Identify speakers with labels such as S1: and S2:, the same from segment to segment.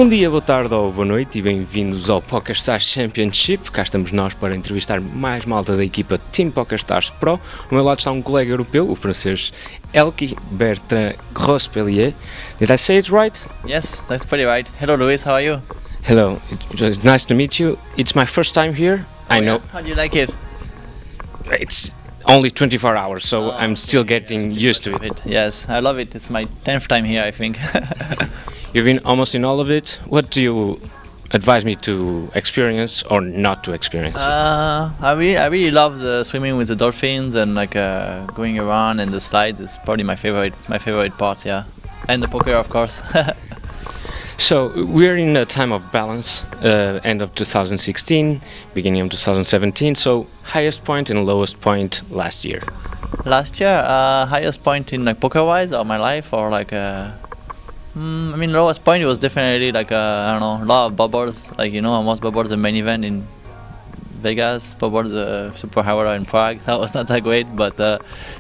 S1: Bom dia, boa tarde ou boa noite e bem-vindos ao PokerStars Championship. Cá estamos nós para entrevistar mais malta da equipa Team PokerStars Pro. Ao meu lado está um colega europeu, o francês ElkY, Bertrand Grospellier. Did I say it right?
S2: Yes, that's pretty right. Hello Luis, how are you?
S1: Hello, it's nice to meet you. It's my first time here. I know.
S2: How do you like it?
S1: It's only 24 hours, so I'm still getting used to it.
S2: Yes, I love it. It's my 10th time here, I think.
S1: You've been almost in all of it. What do you advise me to experience or not to experience?
S2: I really love the swimming with the dolphins and like going around and the slides. It's probably my favorite part, yeah. And the poker, of course.
S1: So we're in a time of balance, end of 2016, beginning of 2017. So highest point and lowest point last year.
S2: Last year, highest point in like poker-wise of my life, or like I mean, lowest point was definitely like I don't know, a lot of bubbles. Like almost bubbled the main event in Vegas, bubbled the Super Howler in Prague. That was not that great, but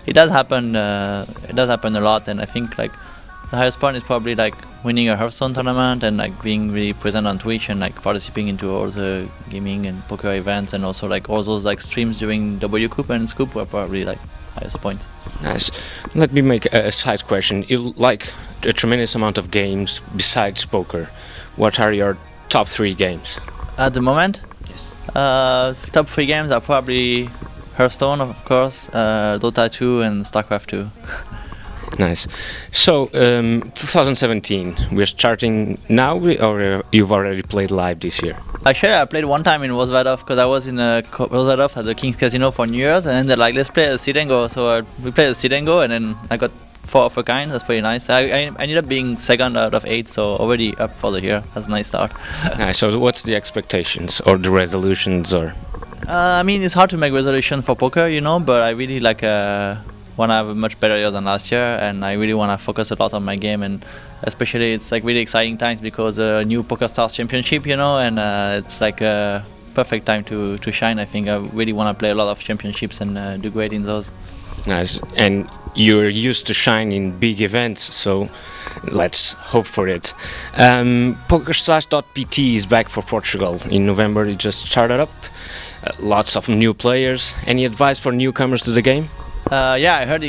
S2: it does happen. It does happen a lot, and I think like the highest point is probably like winning a Hearthstone tournament and like being really present on Twitch and like participating into all the gaming and poker events, and also like all those like streams during W Cup and Scoop were probably like highest points.
S1: Nice. Let me make a side question. You like a tremendous amount of games besides poker. What are your top 3 games?
S2: At the moment, top 3 games are probably Hearthstone, of course, Dota 2 and StarCraft 2.
S1: Nice. So 2017, we're starting now, or you've already played live this year?
S2: Actually, I played one time in Rosvadov because I was in Rosvadov at the King's Casino for New Year's, and then they're like, let's play a sit and go. So we played a sit and go, and then I got 4 of a kind. That's pretty nice. I ended up being 2nd out of 8, so already up for the year. That's a nice start.
S1: Nice. So what's the expectations or the resolutions? Or
S2: I mean, it's hard to make resolution for poker, but I really like want to have a much better year than last year, and I really want to focus a lot on my game, and especially it's like really exciting times because new PokerStars Championship, and it's like a perfect time to shine. I think I really want to play a lot of championships and do great in those.
S1: Nice. And you're used to shine in big events, so let's hope for it. PokerStars.pt is back for Portugal. In November it just started up. Lots of new players. Any advice for newcomers to the game?
S2: Yeah, I heard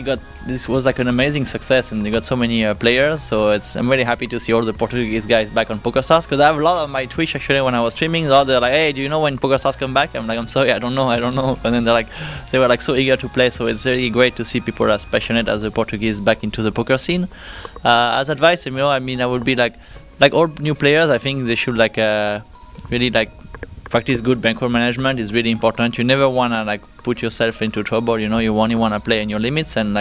S2: this was like an amazing success, and they got so many players. So I'm really happy to see all the Portuguese guys back on PokerStars, because I have a lot of my Twitch actually when I was streaming. They're like, hey, do you know when PokerStars come back? I'm like, I'm sorry, I don't know. And then they were like so eager to play. So it's really great to see people as passionate as the Portuguese back into the poker scene. As advice, I mean, I would be like all new players. I think they should really practice good bankroll management. Is really important. You never want to put yourself into trouble. You only want to play in your limits and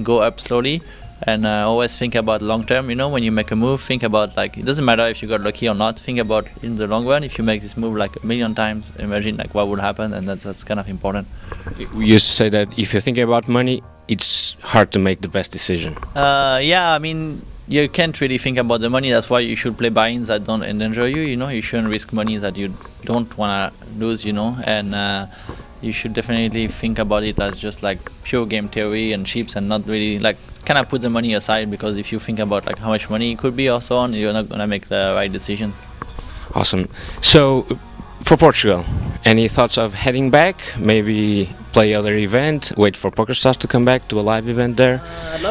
S2: go up slowly, and always think about long term. When you make a move, think about it doesn't matter if you got lucky or not. Think about in the long run. If you make this move a million times, imagine what would happen, and that's kind of important.
S1: We used to say that if you're thinking about money, it's hard to make the best decision.
S2: Yeah, I mean, you can't really think about the money. That's why you should play buy-ins that don't endanger you. You shouldn't risk money that you don't want to lose. And you should definitely think about it as just pure game theory and chips, and not really kind of put the money aside, because if you think about how much money it could be or so on, you're not gonna make the right decisions.
S1: Awesome. So for Portugal, any thoughts of heading back? Maybe play other event, wait for PokerStars to come back to a live event there?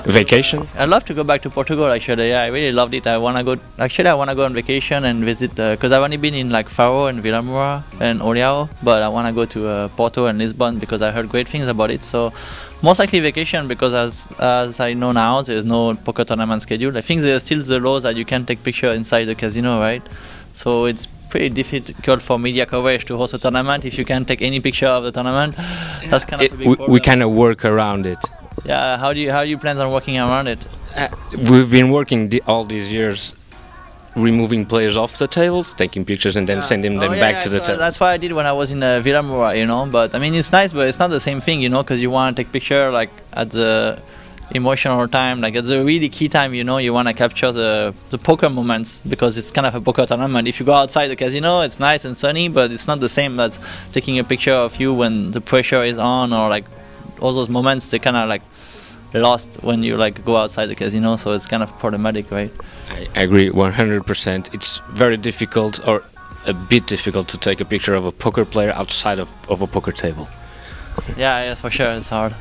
S1: Vacation?
S2: I'd love to go back to Portugal actually. Yeah, I really loved it. I want to go on vacation and visit, because I've only been in Faro and Vila Moura and Olhão, but I want to go to Porto and Lisbon because I heard great things about it. So most likely vacation, because as I know now, there's no poker tournament schedule. I think there's still the laws that you can't take picture inside the casino, right? So it's pretty difficult for media coverage to host a tournament if you can't take any picture of the tournament. That's kind of a big problem.
S1: We kind of work around it.
S2: Yeah, how do you plan on working around it?
S1: We've been working all these years, removing players off the table, taking pictures, and then sending them back to the table.
S2: That's what I did when I was in Vila Moura, But I mean, it's nice, but it's not the same thing, because you want to take picture at the emotional time, at the really key time, you want to capture the poker moments, because it's kind of a poker tournament. If you go outside the casino, it's nice and sunny, but it's not the same as taking a picture of you when the pressure is on, or all those moments. They kind of lost when you like go outside the casino, so it's kind of problematic, right?
S1: I agree 100%. It's very difficult, or a bit difficult, to take a picture of a poker player outside of a poker table.
S2: Yeah, for sure, it's hard.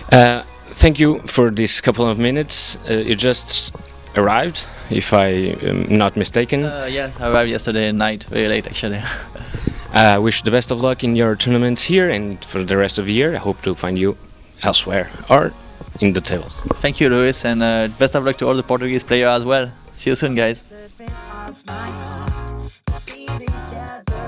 S1: Thank you for this couple of minutes. You just arrived, if I am not mistaken.
S2: Yes, I arrived yesterday night, very late actually.
S1: I wish the best of luck in your tournaments here, and for the rest of the year I hope to find you elsewhere or in the tables.
S2: Thank you, Luis, and best of luck to all the Portuguese players as well. See you soon, guys.
S3: Surface of my heart, feelings ever